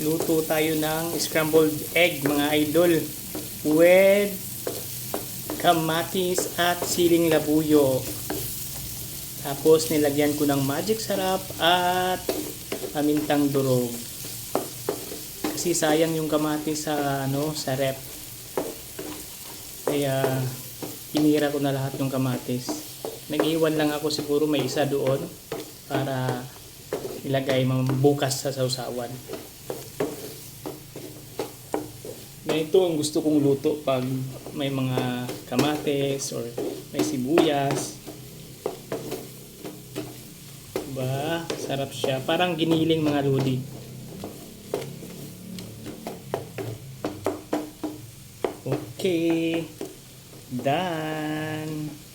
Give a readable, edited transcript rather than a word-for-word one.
Luto tayo ng scrambled egg mga idol with kamatis at siling labuyo. Tapos nilagyan ko ng magic sarap at pamintang durog. Kasi sayang yung kamatis sa rep. Kaya tinira ko na lahat ng kamatis. Nag-iwan lang ako, siguro may isa doon para ilagay bukas sa sausawan. Ganito ang gusto kong luto pag may mga kamatis or may sibuyas. Diba? Sarap siya. Parang giniling mga lodi. Okay. Done.